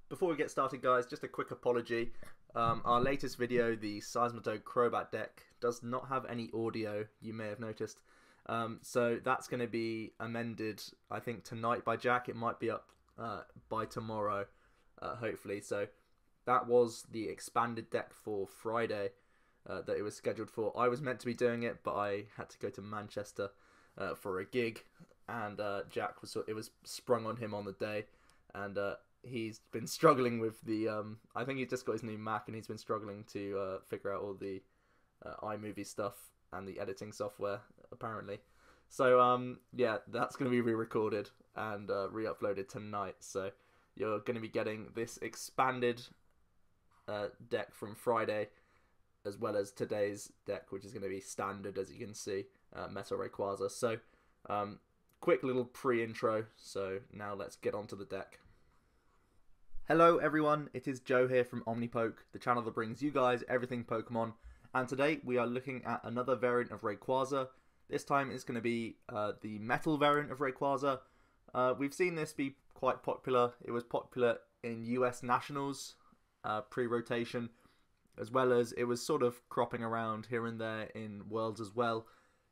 Before we get started, guys, just a quick apology. Our latest video, the Seismitoad Crobat deck, does not have any audio, you may have noticed. So that's going to be amended, I think, tonight by Jack. It might be up by tomorrow, hopefully. So that was the expanded deck for Friday that it was scheduled for. I was meant to be doing it, but I had to go to Manchester for a gig, and Jack was sprung on him on the day, and he's been struggling with the I think he's just got his new Mac, and he's been struggling to figure out all the iMovie stuff and the editing software, apparently. So yeah, that's going to be re-recorded and re-uploaded tonight. So you're going to be getting this expanded deck from Friday, as well as today's deck, which is going to be standard, as you can see, Metal Rayquaza. So quick little pre-intro. So now let's get onto the deck. Hello everyone, it is Joe here from OmniPoke, the channel that brings you guys everything Pokemon, and today we are looking at another variant of Rayquaza. This time it's going to be the metal variant of Rayquaza. We've seen this be quite popular. It was popular in US Nationals pre-rotation, as well as it was sort of cropping around here and there in Worlds as well.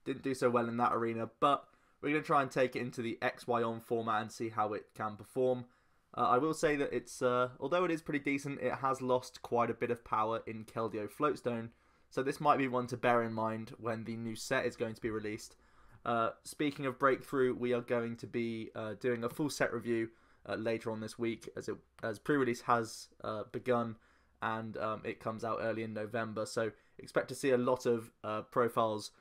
Didn't do so well in that arena, but we're going to try and take it into the XY format and see how it can perform. I will say that it's, although it is pretty decent, it has lost quite a bit of power in Keldeo Floatstone, so this might be one to bear in mind when the new set is going to be released. Speaking of Breakthrough, we are going to be doing a full set review later on this week, as pre-release has begun, and it comes out early in November, so expect to see a lot of profiles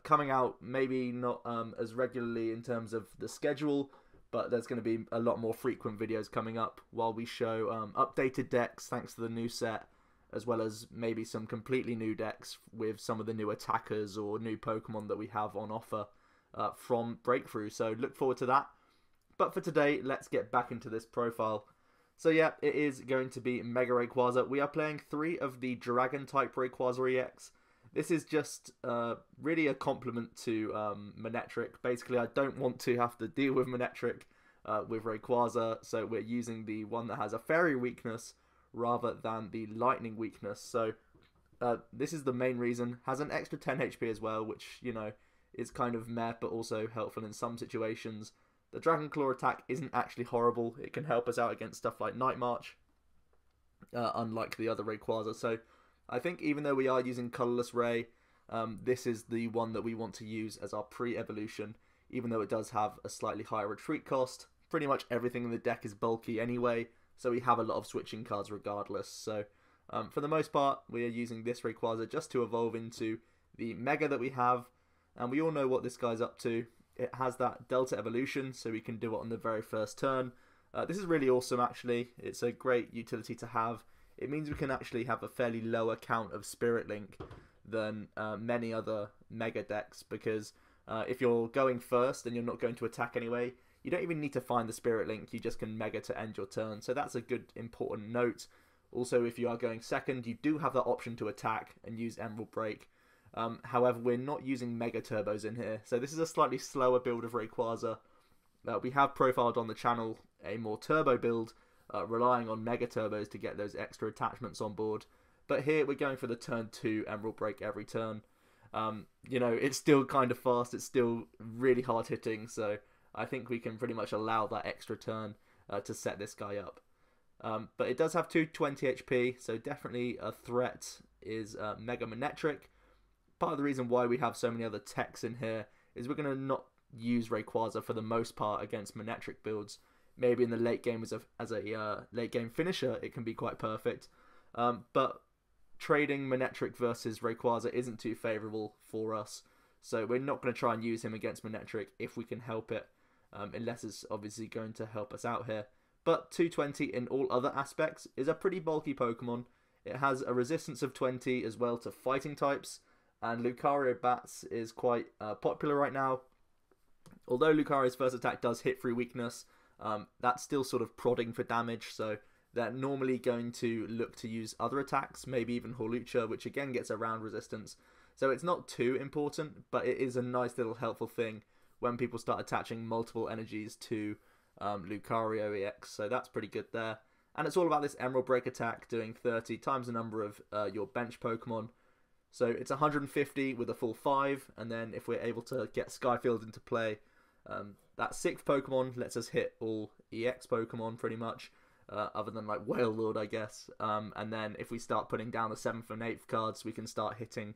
coming out, maybe not as regularly in terms of the schedule, but there's going to be a lot more frequent videos coming up while we show updated decks thanks to the new set, as well as maybe some completely new decks with some of the new attackers or new Pokemon that we have on offer from Breakthrough. So look forward to that. But for today, let's get back into this profile. So yeah, it is going to be Mega Rayquaza. We are playing 3 of the Dragon-type Rayquaza EX. This is just really a compliment to Manectric. Basically, I don't want to have to deal with Manectric with Rayquaza, so we're using the one that has a Fairy weakness rather than the Lightning weakness. So this is the main reason. Has an extra 10 HP as well, which, you know, is kind of meh, but also helpful in some situations. The Dragon Claw attack isn't actually horrible. It can help us out against stuff like Night March, unlike the other Rayquaza. So I think even though we are using Colorless Ray, this is the one that we want to use as our pre-evolution, even though it does have a slightly higher retreat cost. Pretty much everything in the deck is bulky anyway, so we have a lot of switching cards regardless. So for the most part, we are using this Rayquaza just to evolve into the Mega that we have, and we all know what this guy's up to. It has that Delta Evolution, so we can do it on the very first turn. This is really awesome, actually. It's a great utility to have. It means we can actually have a fairly lower count of Spirit Link than many other Mega decks, because if you're going first and you're not going to attack anyway, you don't even need to find the Spirit Link, you just can Mega to end your turn, so that's a good important note. Also, if you are going second, you do have that option to attack and use Emerald Break. However, we're not using Mega Turbos in here, so this is a slightly slower build of Rayquaza. We have profiled on the channel a more turbo build, relying on Mega Turbos to get those extra attachments on board. But here we're going for the turn 2 Emerald Break every turn. You know, it's still kind of fast, it's still really hard hitting, so I think we can pretty much allow that extra turn to set this guy up. But it does have 220 HP, so definitely a threat is Mega Manectric. Part of the reason why we have so many other techs in here is we're going to not use Rayquaza for the most part against Manectric builds. Maybe in the late game as a late game finisher, it can be quite perfect. But trading Manectric versus Rayquaza isn't too favourable for us. So we're not going to try and use him against Manectric if we can help it. Unless it's obviously going to help us out here. But 220 in all other aspects is a pretty bulky Pokemon. It has a resistance of 20 as well to fighting types. And Lucario Bats is quite popular right now. Although Lucario's first attack does hit through weakness, that's still sort of prodding for damage, so they're normally going to look to use other attacks, maybe even Hawlucha, which again gets around resistance. So it's not too important, but it is a nice little helpful thing when people start attaching multiple energies to Lucario EX, so that's pretty good there. And it's all about this Emerald Break attack doing 30 times the number of your bench Pokemon. So it's 150 with a full 5, and then if we're able to get Skyfield into play, that 6th Pokemon lets us hit all EX Pokemon pretty much, other than like Wailord, I guess. And then if we start putting down the 7th and 8th cards, we can start hitting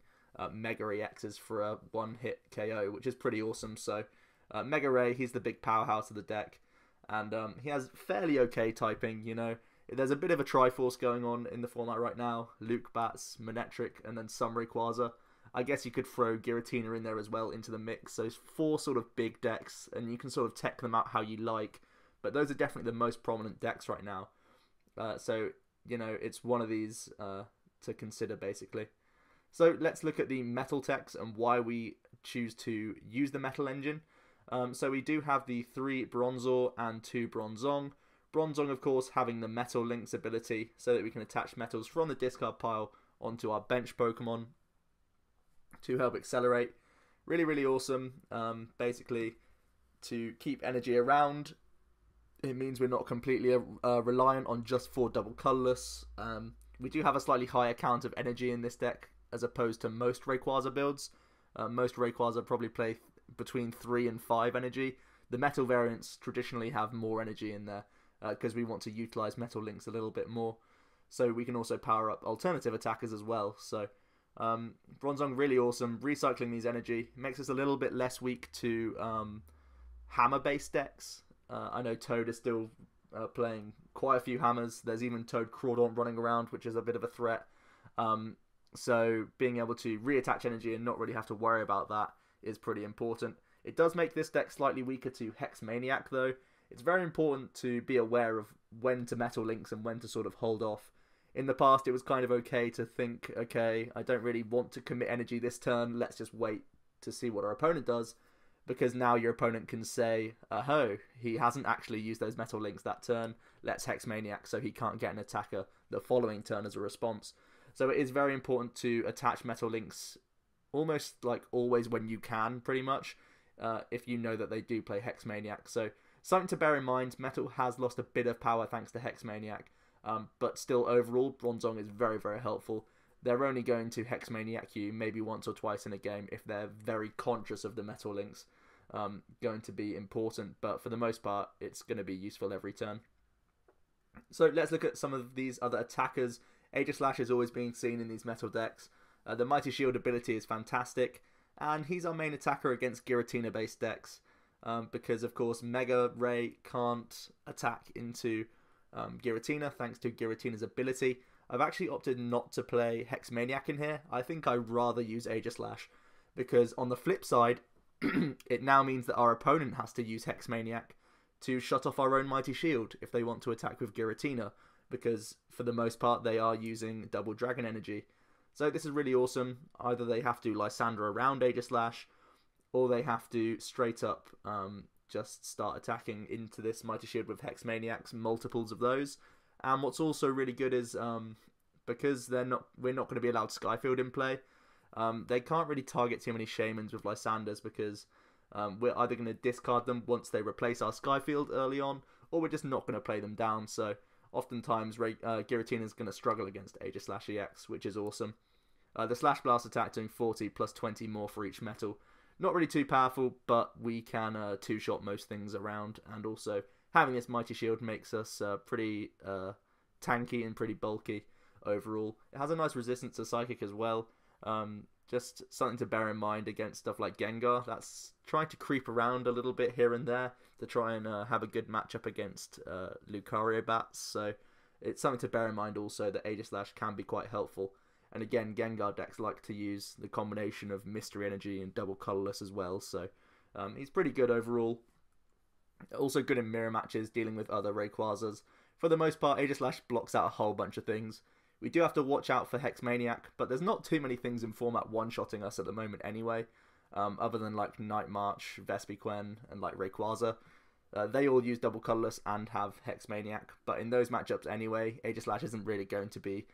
Mega EXs for a 1-hit KO, which is pretty awesome. So Mega Ray, he's the big powerhouse of the deck, and he has fairly okay typing, you know. There's a bit of a Triforce going on in the format right now. Luke Bats, Manectric, and then some Rayquaza. I guess you could throw Giratina in there as well into the mix. So it's 4 sort of big decks, and you can sort of tech them out how you like. But those are definitely the most prominent decks right now. So, you know, it's one of these to consider, basically. So let's look at the metal techs and why we choose to use the metal engine. So we do have the 3 Bronzor and 2 Bronzong. Bronzong, of course, having the Metal Links ability so that we can attach metals from the discard pile onto our bench Pokemon to help accelerate. Really, really awesome. Basically, to keep energy around, it means we're not completely reliant on just 4 double colorless. We do have a slightly higher count of energy in this deck as opposed to most Rayquaza builds. Most Rayquaza probably play between 3 and 5 energy. The metal variants traditionally have more energy in there, because we want to utilize Metal Links a little bit more. So we can also power up alternative attackers as well. So Bronzong, really awesome. Recycling these energy makes us a little bit less weak to hammer-based decks. I know Toad is still playing quite a few hammers. There's even Toad Crawdaunt running around, which is a bit of a threat. So being able to reattach energy and not really have to worry about that is pretty important. It does make this deck slightly weaker to Hex Maniac, though. It's very important to be aware of when to Metal Links and when to sort of hold off. In the past, it was kind of okay to think, okay, I don't really want to commit energy this turn, let's just wait to see what our opponent does, because now your opponent can say, oh, he hasn't actually used those Metal Links that turn, let's Hex Maniac so he can't get an attacker the following turn as a response. So it is very important to attach Metal Links almost like always when you can, pretty much, if you know that they do play Hex Maniac. So something to bear in mind, Metal has lost a bit of power thanks to Hex Maniac, but still overall, Bronzong is very, very helpful. They're only going to Hex Maniac you maybe once or twice in a game if they're very conscious of the Metal Links going to be important, but for the most part, it's going to be useful every turn. So let's look at some of these other attackers. Aegislash is always being seen in these metal decks. The Mighty Shield ability is fantastic, and he's our main attacker against Giratina-based decks. Because, of course, Mega Ray can't attack into Giratina thanks to Giratina's ability. I've actually opted not to play Hex Maniac in here. I think I'd rather use Aegislash, because on the flip side, it now means that our opponent has to use Hex Maniac to shut off our own Mighty Shield if they want to attack with Giratina, because for the most part they are using double Dragon Energy. So this is really awesome. Either they have to Lysandre around Aegislash, or they have to straight up just start attacking into this Mighty Shield with Hex Maniacs, multiples of those. And what's also really good is because we're not going to be allowed Skyfield in play, they can't really target too many Shaymins with Lysandres, because we're either going to discard them once they replace our Skyfield early on, or we're just not going to play them down. So oftentimes Giratina is going to struggle against Aegislash EX, which is awesome. The Slash Blast attack doing 40 plus 20 more for each metal. Not really too powerful, but we can two-shot most things around, and also having this Mighty Shield makes us pretty tanky and pretty bulky overall. It has a nice resistance to Psychic as well. Just something to bear in mind against stuff like Gengar. That's trying to creep around a little bit here and there to try and have a good matchup against Lucario Bats. So it's something to bear in mind also that Aegislash can be quite helpful. And again, Gengar decks like to use the combination of Mystery Energy and Double Colorless as well. So he's pretty good overall. Also good in mirror matches, dealing with other Rayquazas. For the most part, Aegislash blocks out a whole bunch of things. We do have to watch out for Hex Maniac, but there's not too many things in format one-shotting us at the moment anyway, other than like Night March, Vespiquen, and like Rayquaza. They all use Double Colorless and have Hex Maniac, but in those matchups anyway, Aegislash isn't really going to be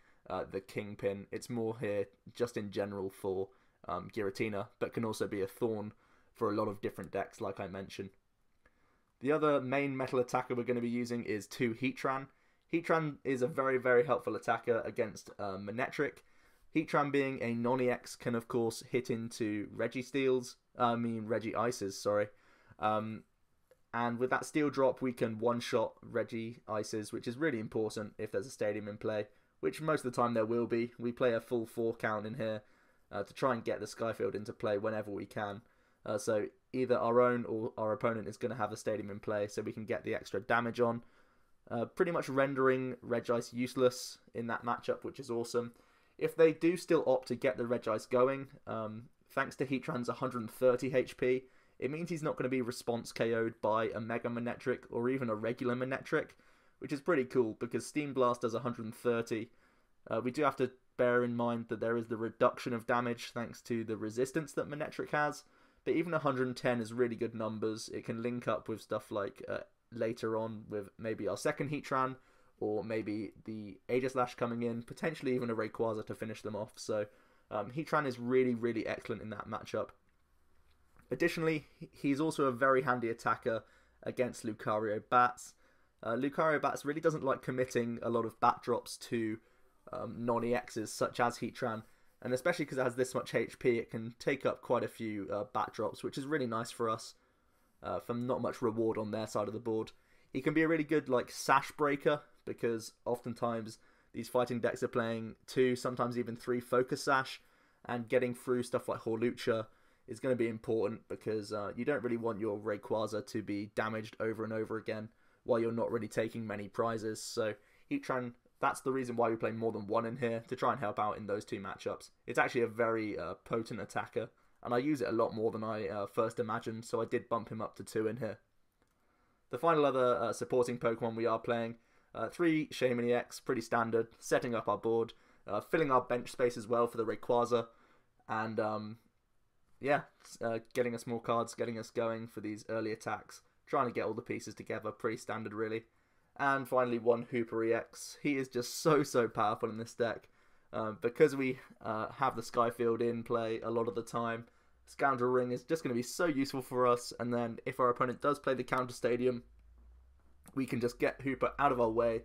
the kingpin. It's more here just in general for Giratina, but can also be a thorn for a lot of different decks, like I mentioned. The other main metal attacker we're going to be using is 2 Heatran. Heatran is a very, very helpful attacker against Manectric. Heatran being a non-EX can of course hit into Regi Ices, sorry. And with that steel drop we can one-shot Regi Ices, which is really important if there's a stadium in play, which most of the time there will be. We play a full 4 count in here to try and get the Skyfield into play whenever we can. So either our own or our opponent is going to have a stadium in play, so we can get the extra damage on. Pretty much rendering Regice useless in that matchup, which is awesome. If they do still opt to get the Regice going, thanks to Heatran's 130 HP, it means he's not going to be response KO'd by a Mega Manectric or even a regular Manectric, which is pretty cool because Steam Blast does 130. We do have to bear in mind that there is the reduction of damage thanks to the resistance that Manectric has, but even 110 is really good numbers. It can link up with stuff like later on with maybe our second Heatran, or maybe the Aegislash coming in, potentially even a Rayquaza to finish them off. So Heatran is really, really excellent in that matchup. Additionally, he's also a very handy attacker against Lucario Bats. Lucario Bats really doesn't like committing a lot of bat drops to non-EXs such as Heatran, and especially because it has this much HP, it can take up quite a few bat drops, which is really nice for us from not much reward on their side of the board. He can be a really good like sash breaker, because oftentimes these fighting decks are playing 2, sometimes even 3 focus sash, and getting through stuff like Hawlucha is going to be important because you don't really want your Rayquaza to be damaged over and over again while you're not really taking many prizes. So Heatran, that's the reason why we play more than 1 in here, to try and help out in those 2 matchups. It's actually a very potent attacker, and I use it a lot more than I first imagined, so I did bump him up to 2 in here. The final other supporting Pokemon we are playing, 3 Shaymin EX, pretty standard, setting up our board, filling our bench space as well for the Rayquaza, and getting us more cards, getting us going for these early attacks, trying to get all the pieces together, pretty standard really. And finally 1 Hoopa EX. He is just so powerful in this deck. Because we have the Skyfield in play a lot of the time, Scoundrel Ring is just going to be so useful for us, and then if our opponent does play the counter stadium, we can just get Hoopa out of our way,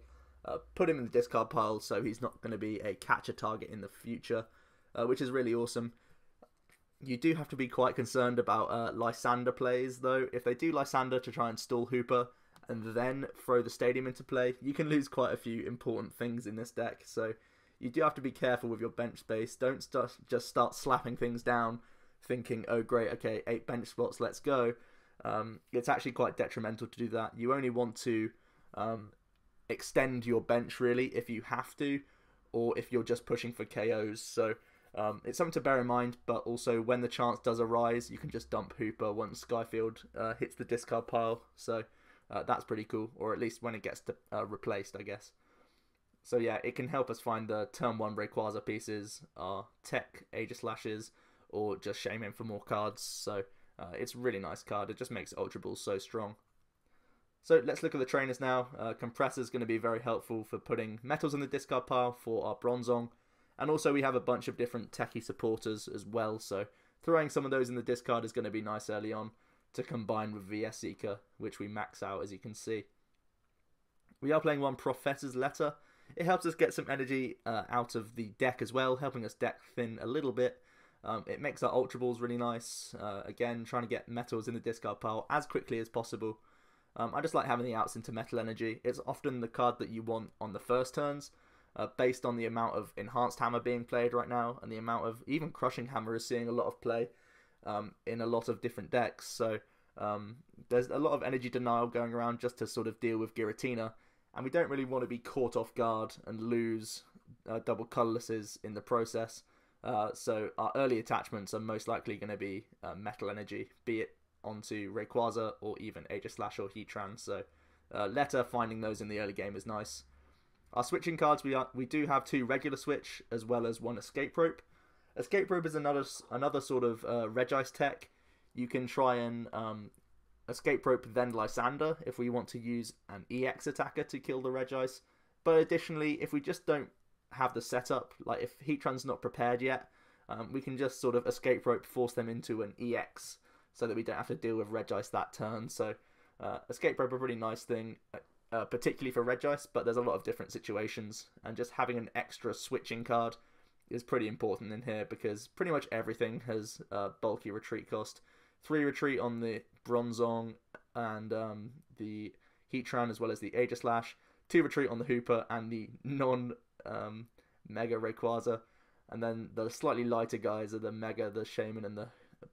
put him in the discard pile so he's not going to be a catcher target in the future, which is really awesome. You do have to be quite concerned about Lysandre plays though. If they do Lysandre to try and stall Hoopa and then throw the stadium into play, you can lose quite a few important things in this deck, so you do have to be careful with your bench space. Don't just start slapping things down thinking, oh great, okay, 8 bench spots, let's go. It's actually quite detrimental to do that. You only want to extend your bench really if you have to, or if you're just pushing for KOs. So it's something to bear in mind, but also when the chance does arise, you can just dump Hoopa once Skyfield hits the discard pile. So that's pretty cool, or at least when it gets replaced, I guess. So yeah, it can help us find the turn 1 Rayquaza pieces, our tech Aegislashes, or just Shaymin for more cards. So it's a really nice card. It just makes Ultra Balls so strong. So let's look at the trainers now. Compressor is going to be very helpful for putting metals in the discard pile for our Bronzong. And also we have a bunch of different techie supporters as well. So throwing some of those in the discard is going to be nice early on to combine with VS Seeker, which we max out as you can see. We are playing 1 Professor's Letter. It helps us get some energy out of the deck as well, helping us deck thin a little bit. It makes our Ultra Balls really nice. Again, trying to get metals in the discard pile as quickly as possible. I just like having the outs into Metal Energy. It's often the card that you want on the first turns, based on the amount of Enhanced Hammer being played right now, and the amount of even Crushing Hammer is seeing a lot of play in a lot of different decks. So there's a lot of energy denial going around just to sort of deal with Giratina, and we don't really want to be caught off guard and lose double Colorlesses in the process. So our early attachments are most likely going to be Metal Energy, be it onto Rayquaza or even Aegislash or Heatran. So Letter, finding those in the early game is nice. Our switching cards, we do have 2 regular switch as well as 1 Escape Rope. Escape Rope is another sort of Regice tech. You can try and Escape Rope then Lysandre if we want to use an EX attacker to kill the Regice. But additionally, if we just don't have the setup, like if Heatran's not prepared yet, we can just sort of Escape Rope, force them into an EX so that we don't have to deal with Regice that turn. So Escape Rope, a pretty nice thing. particularly for Regice, but there's a lot of different situations, and just having an extra switching card is pretty important in here, because pretty much everything has bulky retreat cost. 3 retreat on the Bronzong and the Heatran, as well as the Aegislash. 2 retreat on the Hoopa and the non-Mega Rayquaza. And then the slightly lighter guys are the Mega, the Shaymin, and the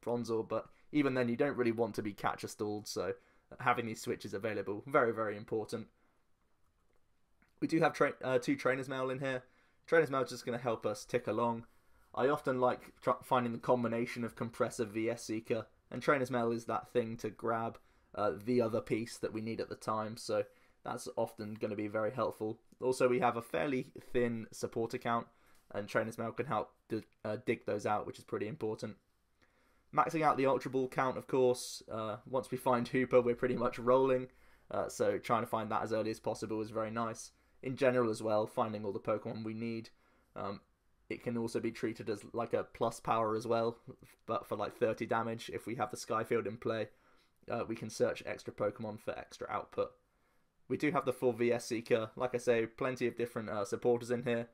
Bronzor. But even then, you don't really want to be catcher stalled, so having these switches available, very, very important. We do have 2 Trainer's Mail in here. Trainer's Mail is just going to help us tick along. I often like finding the combination of Compressor VS Seeker, and Trainer's Mail is that thing to grab the other piece that we need at the time, so that's often going to be very helpful. Also, we have a fairly thin support account, and Trainer's Mail can help dig those out, which is pretty important. Maxing out the Ultra Ball count, of course. Once we find Hoopa, we're pretty much rolling, so trying to find that as early as possible is very nice. In general as well, finding all the Pokemon we need. It can also be treated as like a plus power as well, but for like 30 damage. If we have the Skyfield in play, we can search extra Pokemon for extra output. We do have the full VS Seeker. Like I say, plenty of different supporters in here.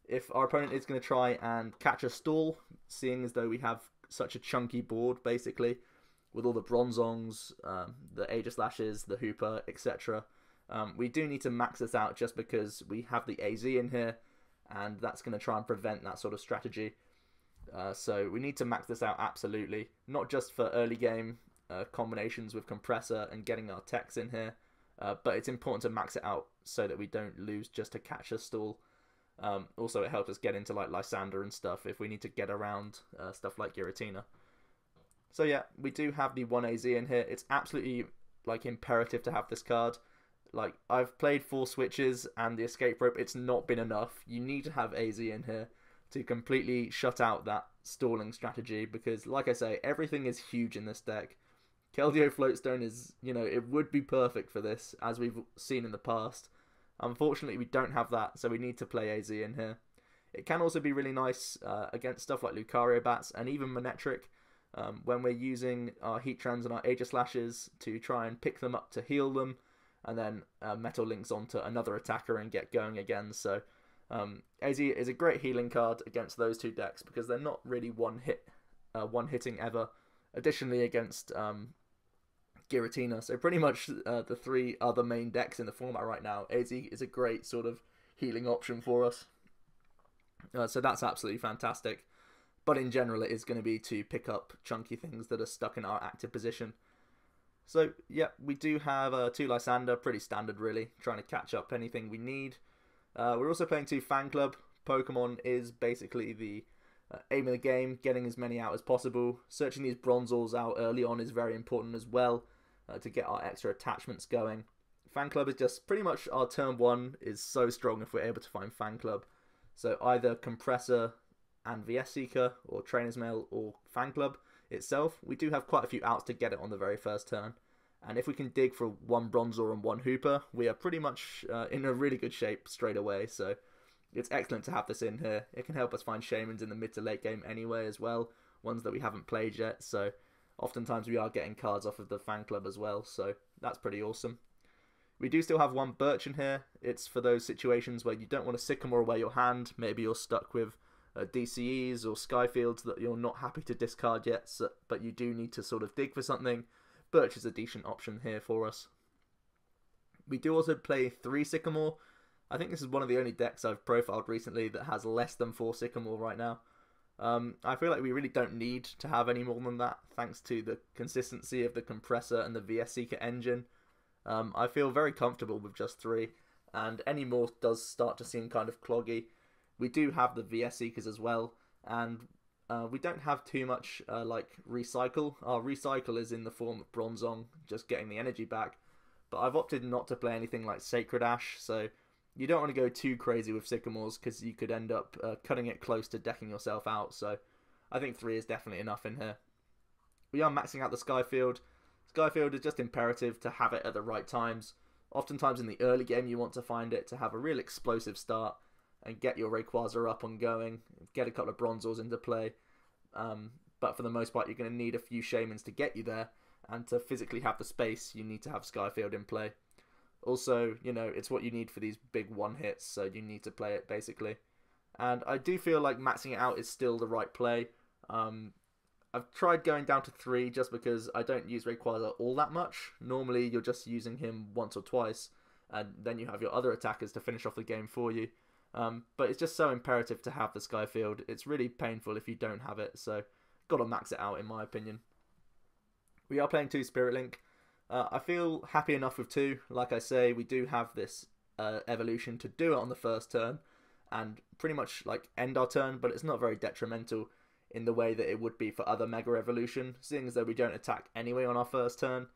If our opponent is going to try and catch a stall, seeing as though we have such a chunky board, basically, with all the Bronzongs, the Aegislashes, the Hoopa, etc., we do need to max this out just because we have the AZ in here, and that's going to try and prevent that sort of strategy. So we need to max this out absolutely, not just for early game combinations with Compressor and getting our techs in here, but it's important to max it out so that we don't lose just to catch a stall. Also, it helps us get into like Lysandre and stuff if we need to get around stuff like Giratina. So yeah, we do have the 1 AZ in here. It's absolutely like imperative to have this card. Like, I've played 4 switches and the escape rope, it's not been enough. You need to have AZ in here to completely shut out that stalling strategy, because like I say, everything is huge in this deck. Keldeo Floatstone is, you know, it would be perfect for this, as we've seen in the past. Unfortunately, we don't have that, so we need to play AZ in here. It can also be really nice against stuff like Lucario Bats and even Manectric, when we're using our Heatrans and our Aegislashes to try and pick them up to heal them, and then Metal Links onto another attacker and get going again. So AZ is a great healing card against those 2 decks, because they're not really one-hitting ever. Additionally, against Giratina, so pretty much the 3 other main decks in the format right now, AZ is a great sort of healing option for us. So that's absolutely fantastic. But in general, it is going to be to pick up chunky things that are stuck in our active position. So yeah, we do have 2 Lysandre, pretty standard really, trying to catch up anything we need. We're also playing 2 Fan Club. Pokemon is basically the aim of the game, getting as many out as possible. Searching these Bronzors out early on is very important as well, to get our extra attachments going. Fan Club is just pretty much our turn 1 is so strong if we're able to find Fan Club. So either Compressor and VS Seeker, or Trainer's Mail, or Fan Club itself. We do have quite a few outs to get it on the very first turn. And if we can dig for 1 Bronzor and 1 Hoopa, we are pretty much in a really good shape straight away. So it's excellent to have this in here. It can help us find Shaymins in the mid to late game anyway as well, ones that we haven't played yet. So oftentimes we are getting cards off of the Fan Club as well, so that's pretty awesome. We do still have 1 Birch in here. It's for those situations where you don't want to Sycamore away your hand. Maybe you're stuck with DCEs or Skyfields that you're not happy to discard yet, but you do need to sort of dig for something. Birch is a decent option here for us. We do also play 3 Sycamore. I think this is one of the only decks I've profiled recently that has less than 4 Sycamore right now. I feel like we really don't need to have any more than that, thanks to the consistency of the Compressor and the VS Seeker engine. I feel very comfortable with just 3, and any more does start to seem kind of cloggy. We do have the VS Seekers as well, and we don't have too much like recycle. Our recycle is in the form of Bronzong, just getting the energy back. But I've opted not to play anything like Sacred Ash, so you don't want to go too crazy with Sycamores, because you could end up cutting it close to decking yourself out. So I think 3 is definitely enough in here. We are maxing out the Skyfield. Skyfield is just imperative to have it at the right times. Oftentimes in the early game you want to find it to have a real explosive start and get your Rayquaza up and going, get a couple of Bronzors into play. But for the most part, you're going to need a few Shaymins to get you there, and to physically have the space, you need to have Skyfield in play. Also, you know, it's what you need for these big one hits, so you need to play it basically. And I do feel like maxing it out is still the right play. I've tried going down to 3 just because I don't use Rayquaza all that much. Normally you're just using him once or twice, and then you have your other attackers to finish off the game for you. But it's just so imperative to have the Sky Field. It's really painful if you don't have it, so gotta max it out in my opinion. We are playing 2 Spirit Link. I feel happy enough with 2. Like I say, we do have this evolution to do it on the first turn and pretty much like end our turn, but it's not very detrimental in the way that it would be for other Mega Evolution, seeing as though we don't attack anyway on our first turn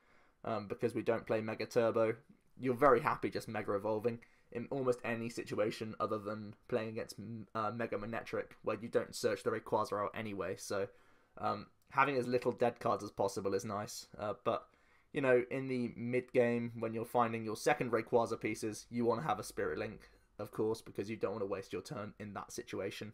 because we don't play Mega Turbo. You're very happy just Mega Evolving in almost any situation other than playing against Mega Manectric, where you don't search the Rayquaza out anyway, so having as little dead cards as possible is nice. But, you know, in the mid-game, when you're finding your second Rayquaza pieces, you want to have a Spirit Link, of course, because you don't want to waste your turn in that situation.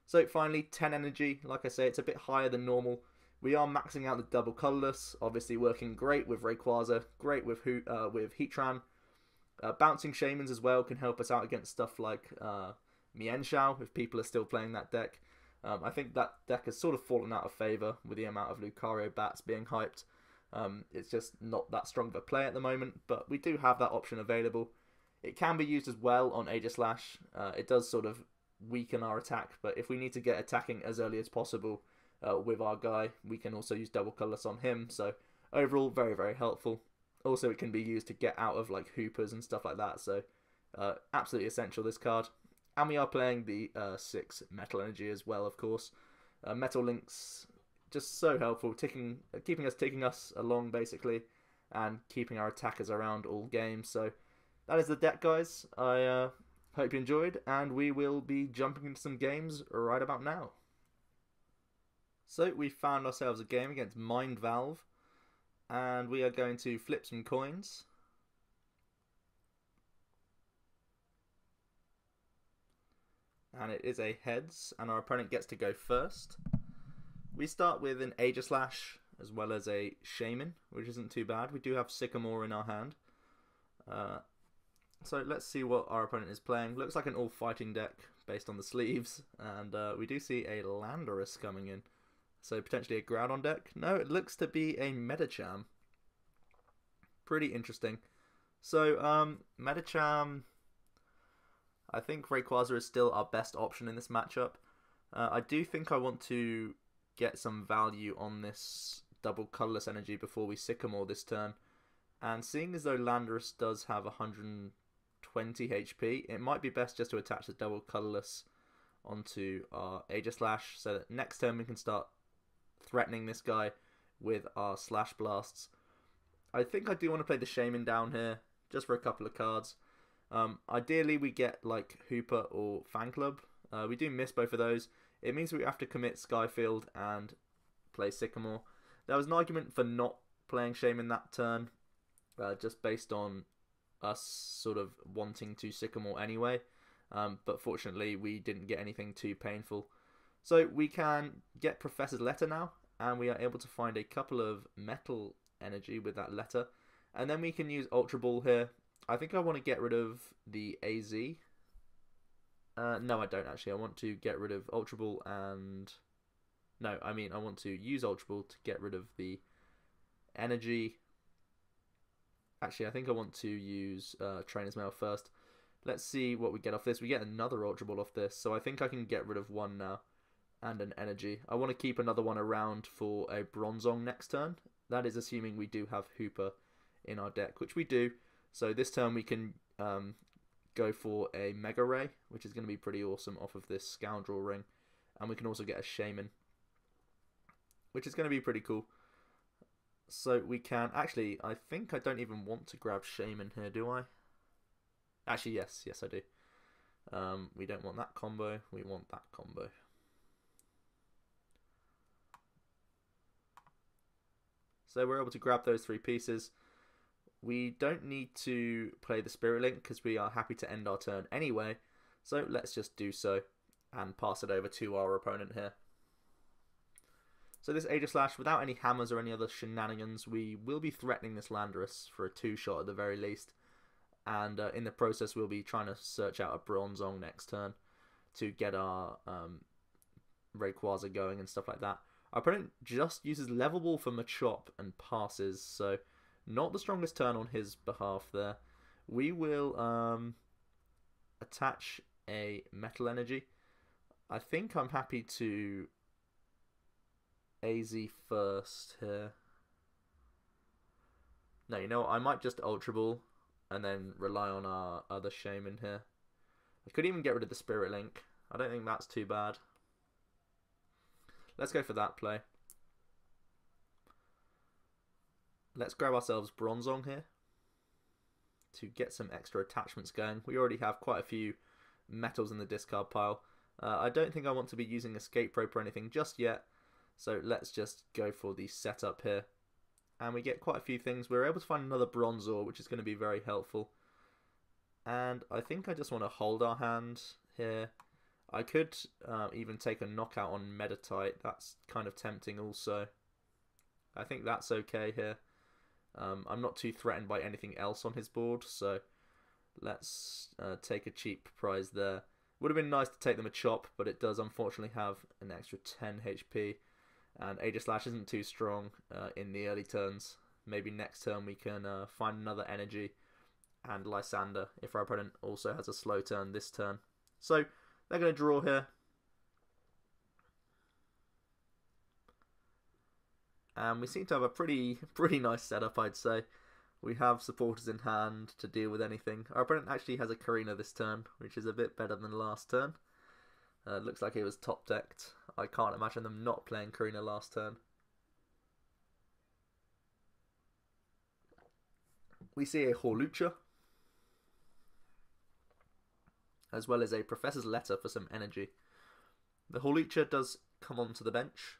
So finally, 10 energy. Like I say, it's a bit higher than normal. We are maxing out the double Colorless, obviously working great with Rayquaza, great with Heatran. Bouncing Shaymins as well can help us out against stuff like Mienshao, if people are still playing that deck. I think that deck has sort of fallen out of favour with the amount of Lucario bats being hyped. It's just not that strong of a play at the moment, but we do have that option available. It can be used as well on Aegislash. It does sort of weaken our attack, but if we need to get attacking as early as possible with our guy, we can also use double Colorless on him. So overall, very, very helpful. Also, it can be used to get out of like Hoopas and stuff like that, so absolutely essential, this card. And we are playing the 6 Metal Energy as well, of course. Metal Links, just so helpful, keeping us along basically, and keeping our attackers around all games. So that is the deck, guys. I hope you enjoyed, and we will be jumping into some games right about now. So we found ourselves a game against Mind Valve, and we are going to flip some coins. And it is a heads, and our opponent gets to go first. We start with an Aegislash as well as a Shaymin, which isn't too bad. We do have Sycamore in our hand. So let's see what our opponent is playing. Looks like an all-fighting deck based on the sleeves, and we do see a Landorus coming in. So potentially a Groudon deck. No, it looks to be a Medicham. Pretty interesting. So, Medicham, I think Rayquaza is still our best option in this matchup. I do think I want to get some value on this double Colorless energy before we Sycamore this turn. And seeing as though Landorus does have 120 HP, it might be best just to attach the double Colorless onto our Aegislash so that next turn we can start threatening this guy with our Slash Blasts. I think I do want to play the Shaymin down here, just for a couple of cards. Ideally we get like Hoopa or Fan Club. We do miss both of those. It means we have to commit Skyfield and play Sycamore. There was an argument for not playing Shaymin that turn, just based on us sort of wanting to Sycamore anyway. But fortunately we didn't get anything too painful. So we can get Professor's Letter now, and we are able to find a couple of Metal Energy with that letter. And then we can use Ultra Ball here. I think I want to get rid of the AZ. No, I don't actually. I want to get rid of Ultra Ball and... No, I mean I want to use Ultra Ball to get rid of the energy. Actually, I think I want to use Trainer's Mail first. Let's see what we get off this. We get another Ultra Ball off this, so I think I can get rid of one now. And an energy. I want to keep another one around for a Bronzong next turn. That is assuming we do have Hoopa in our deck, which we do. So this turn we can go for a Mega Ray, which is going to be pretty awesome off of this Scoundrel Ring. And we can also get a Shaymin, which is going to be pretty cool. So we can... Actually, I think I don't even want to grab Shaymin here, do I? Actually, yes. Yes, I do. We don't want that combo. We want that combo. So we're able to grab those 3 pieces. We don't need to play the Spirit Link because we are happy to end our turn anyway. So let's just do so and pass it over to our opponent here. So this Aegislash, without any hammers or any other shenanigans, we will be threatening this Landorus for a 2-shot at the very least. And in the process, we'll be trying to search out a Bronzong next turn to get our Rayquaza going and stuff like that. Our opponent just uses Level Ball for Machop and passes, so not the strongest turn on his behalf there. We will attach a Metal Energy. I think I'm happy to AZ first here. No, you know what? I might just Ultra Ball and then rely on our other Shaymin here. I could even get rid of the Spirit Link. I don't think that's too bad. Let's go for that play. Let's grab ourselves Bronzong here to get some extra attachments going. We already have quite a few metals in the discard pile. I don't think I want to be using Escape Rope or anything just yet, so let's just go for the setup here. And we get quite a few things. We're able to find another Bronzor, which is going to be very helpful. And I think I just want to hold our hand here. I could even take a knockout on Meditite. That's kind of tempting also. I think that's okay here. I'm not too threatened by anything else on his board, so let's take a cheap prize there. Would have been nice to take them a chop, but it does unfortunately have an extra 10 HP. And Aegislash isn't too strong in the early turns. Maybe next turn we can find another energy and Lysandre if our opponent also has a slow turn this turn. So they're going to draw here. And we seem to have a pretty nice setup, I'd say. We have supporters in hand to deal with anything. Our opponent actually has a Karina this turn, which is a bit better than last turn. Looks like it was top decked. I can't imagine them not playing Karina last turn. We see a Hawlucha, as well as a Professor's Letter for some energy. The Hawlucha does come onto the bench.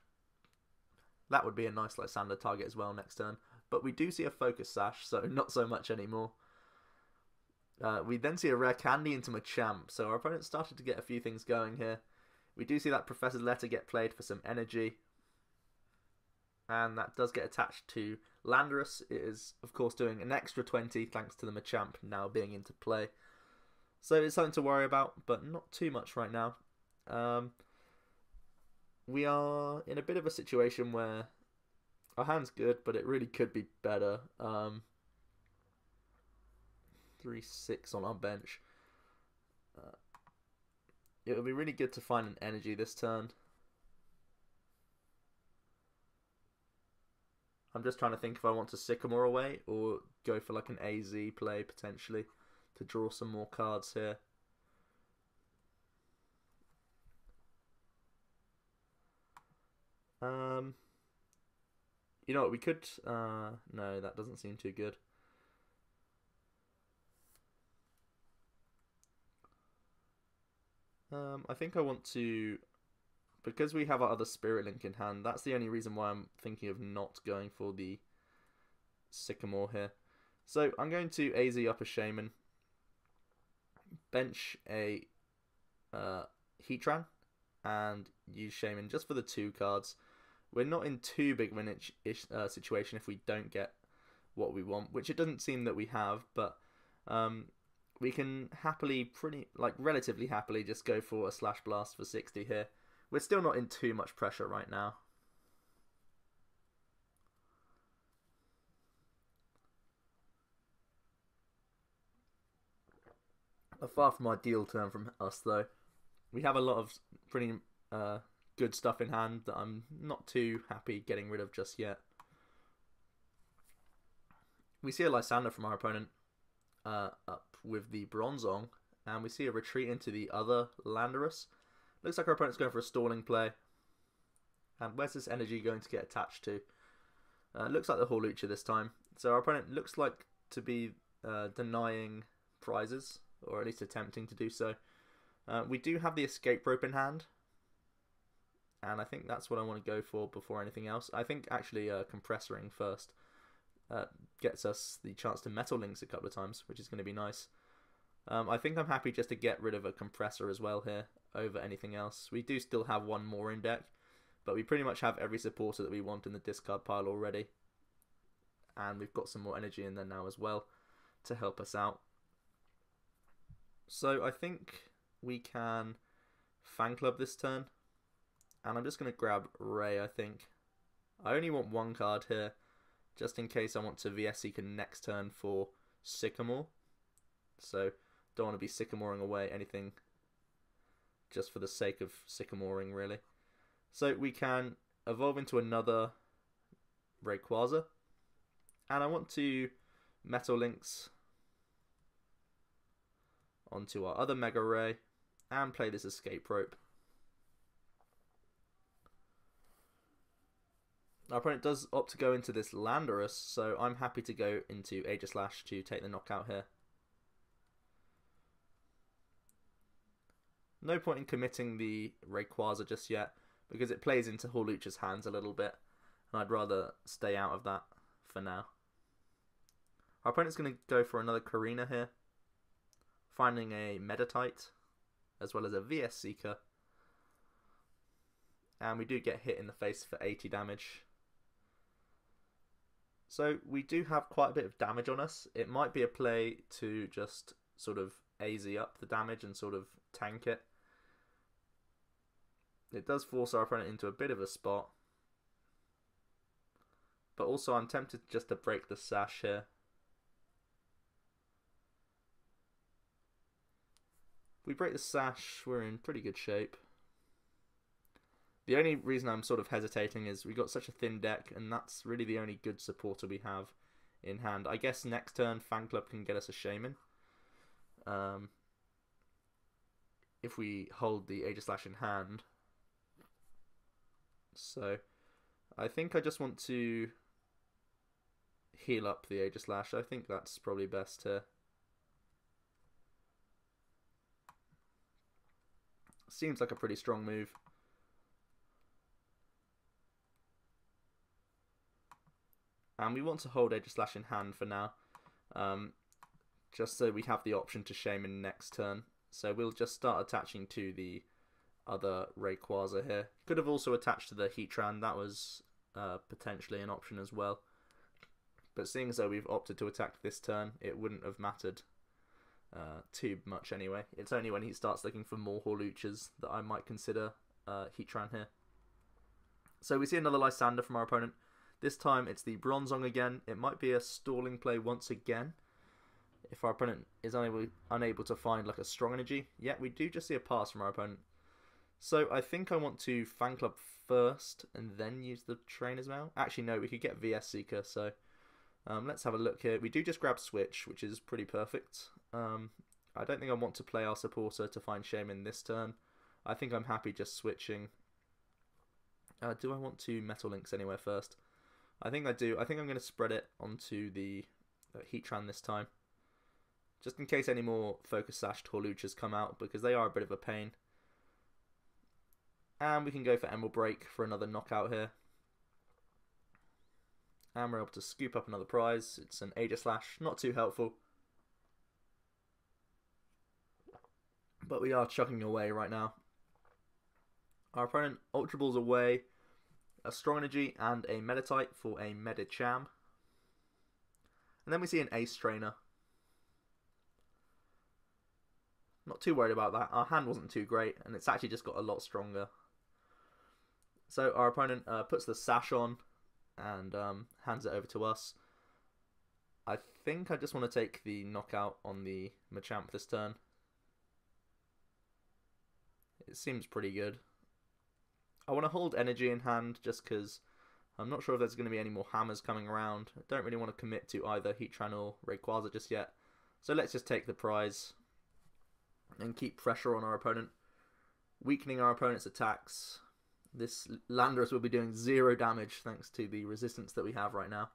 That would be a nice Lysandre target as well next turn. But we do see a Focus Sash, so not so much anymore. We then see a Rare Candy into Machamp, so our opponent started to get a few things going here. We do see that Professor's Letter get played for some energy. And that does get attached to Landorus. It is, of course, doing an extra 20 thanks to the Machamp now being into play. So it's something to worry about, but not too much right now. We are in a bit of a situation where our hand's good, but it really could be better. 3-6 on our bench. It would be really good to find an energy this turn. I'm just trying to think if I want to Sycamore away or go for like an AZ play potentially to draw some more cards here. You know what, we could... no, that doesn't seem too good. I think I want to... Because we have our other Spirit Link in hand, that's the only reason why I'm thinking of not going for the Sycamore here. So I'm going to AZ up a Shaymin, bench a Heatran, and use Shaymin just for the 2 cards. We're not in too big of an situation if we don't get what we want, which it doesn't seem that we have, but we can happily, relatively happily, just go for a Slash Blast for 60 here. We're still not in too much pressure right now. A far from ideal turn from us, though. We have a lot of pretty good stuff in hand that I'm not too happy getting rid of just yet. We see a Lysandre from our opponent up with the Bronzong, and we see a retreat into the other Landorus. Looks like our opponent's going for a stalling play. And where's this energy going to get attached to? Looks like the Hawlucha this time. So our opponent looks like to be denying prizes, or at least attempting to do so. We do have the Escape Rope in hand, and I think that's what I want to go for before anything else. I think actually Compressoring first gets us the chance to Metal Links a couple of times, which is going to be nice. I think I'm happy just to get rid of a Compressor as well here over anything else. We do still have one more in deck, But we pretty much have every supporter that we want in the discard pile already. And we've got some more energy in there now as well to help us out. So I think we can Fan Club this turn. And I'm just going to grab Ray, I think. I only want one card here, just in case I want to VS Seeker next turn for Sycamore. So don't want to be Sycamoring away anything just for the sake of Sycamoring, really. So we can evolve into another Rayquaza. And I want to Metal Lynx onto our other Mega Ray and play this Escape Rope. Our opponent does opt to go into this Landorus, so I'm happy to go into Aegislash to take the knockout here. No point in committing the Rayquaza just yet, because it plays into Hawlucha's hands a little bit, and I'd rather stay out of that for now. Our opponent's going to go for another Karina here, finding a Meditite, as well as a VS Seeker. And we do get hit in the face for 80 damage. So we do have quite a bit of damage on us. It might be a play to just sort of AZ up the damage and sort of tank it. It does force our opponent into a bit of a spot. But also I'm tempted just to break the sash here. If we break the sash, we're in pretty good shape. The only reason I'm sort of hesitating is we got such a thin deck, and that's really the only good supporter we have in hand. I guess next turn Fan Club can get us a Shaymin. If we hold the Aegislash in hand. So I think I just want to heal up the Aegislash. I think that's probably best here. Seems like a pretty strong move. And we want to hold Aegislash in hand for now, just so we have the option to Shaymin next turn. So we'll just start attaching to the other Rayquaza here. Could have also attached to the Heatran, that was potentially an option as well. But seeing as though we've opted to attack this turn, it wouldn't have mattered too much anyway. It's only when he starts looking for more Hawluchas that I might consider Heatran here. So we see another Lysandre from our opponent. This time it's the Bronzong again. It might be a stalling play once again if our opponent is unable to find like a strong energy. Yeah, we do just see a pass from our opponent. So I think I want to Fan Club first and then use the Trainer's Mail. Actually no, we could get VS Seeker, so let's have a look here. We do just grab Switch, which is pretty perfect. I don't think I want to play our supporter to find Shaymin this turn. I think I'm happy just switching. Do I want to Metal Lynx anywhere first? I think I do. I think I'm going to spread it onto the Heatran this time. Just in case any more Focus Sashed Hawluchas come out, because they are a bit of a pain. And we can go for Emerald Break for another knockout here. And we're able to scoop up another prize. It's an Aegislash, not too helpful. But we are chucking away right now. Our opponent Ultra Balls away a Strong Energy and a Meditite for a Medicham. And then we see an Ace Trainer. Not too worried about that. Our hand wasn't too great, and it's actually just got a lot stronger. So our opponent puts the Sash on and hands it over to us. I think I just want to take the knockout on the Machamp this turn. It seems pretty good. I want to hold energy in hand just because I'm not sure if there's going to be any more hammers coming around. I don't really want to commit to either Heatran or Rayquaza just yet. So let's just take the prize and keep pressure on our opponent, weakening our opponent's attacks. This Landorus will be doing 0 damage thanks to the resistance that we have right now.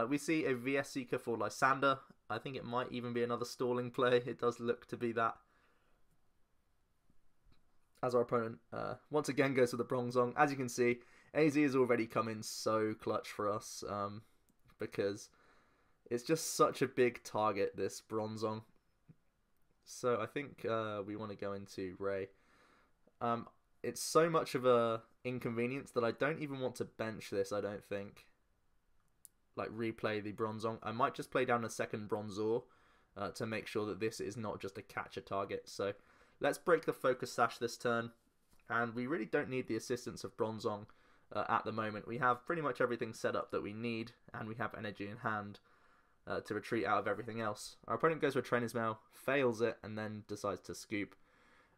We see a VS Seeker for Lysandre. I think it might even be another stalling play. It does look to be that. As our opponent once again goes to the Bronzong. As you can see, AZ has already come in so clutch for us because it's just such a big target, this Bronzong. So I think we want to go into Ray. it's so much of a inconvenience that I don't even want to bench this, I don't think. Like, replay the Bronzong. I might just play down a second Bronzor to make sure that this is not just a catcher target. So let's break the Focus Sash this turn. And we really don't need the assistance of Bronzong at the moment. We have pretty much everything set up that we need, and we have energy in hand to retreat out of everything else. Our opponent goes for Trainer's Mail, fails it, and then decides to scoop.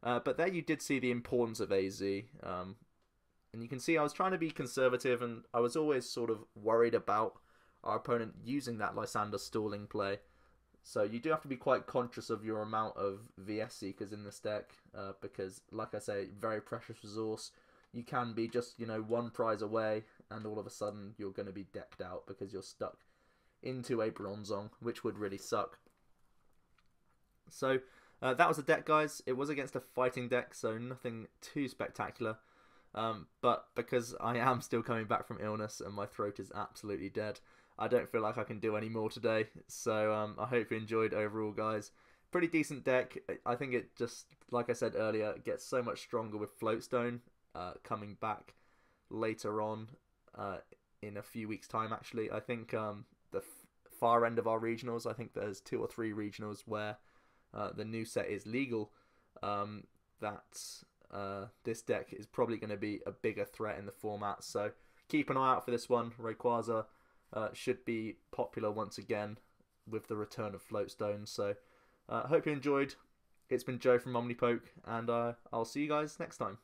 But there you did see the importance of AZ. And you can see I was trying to be conservative, and I was always sort of worried about our opponent using that Lysandre stalling play. So you do have to be quite conscious of your amount of VS Seekers in this deck, because, like I say, very precious resource. You can be just, you know, one prize away, and all of a sudden you're going to be decked out because you're stuck into a Bronzong, which would really suck. So that was the deck, guys. It was against a fighting deck, so nothing too spectacular. But because I am still coming back from illness and my throat is absolutely dead, I don't feel like I can do any more today. So I hope you enjoyed overall, guys. Pretty decent deck. I think it just, like I said earlier, it gets so much stronger with Floatstone coming back later on in a few weeks' time, actually. I think the far end of our regionals, I think there's 2 or 3 regionals where the new set is legal. This deck is probably going to be a bigger threat in the format. So keep an eye out for this one. Rayquaza should be popular once again with the return of Floatstone. So hope you enjoyed. It's been Joe from OmniPoke, and I'll see you guys next time.